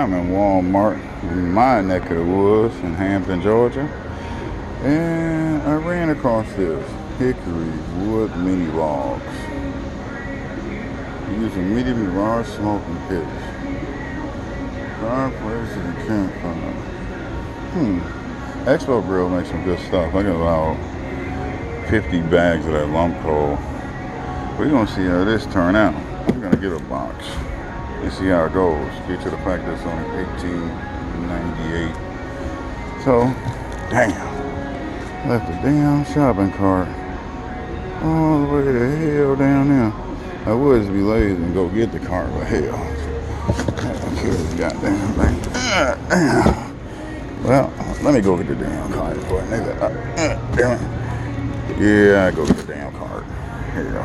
I'm in Wal-Mart in my neck of the woods in Hampton, Georgia. And I ran across this Hickory wood mini logs. Using medium large smoking pits. Fireplace and campfire. Expo Grill makes some good stuff. I got about 50 bags of that lump coal. We're gonna see how this turn out. I'm gonna get a box and see how it goes. Due to the fact that it's only 18.98. So, damn, left the damn shopping cart all the way to hell down there. I would just be lazy and go get the cart, but hell, I kill this goddamn thing. Well, let me go get the damn cart for it, nigga. Damn it. Yeah, I go get the damn cart. Here you go.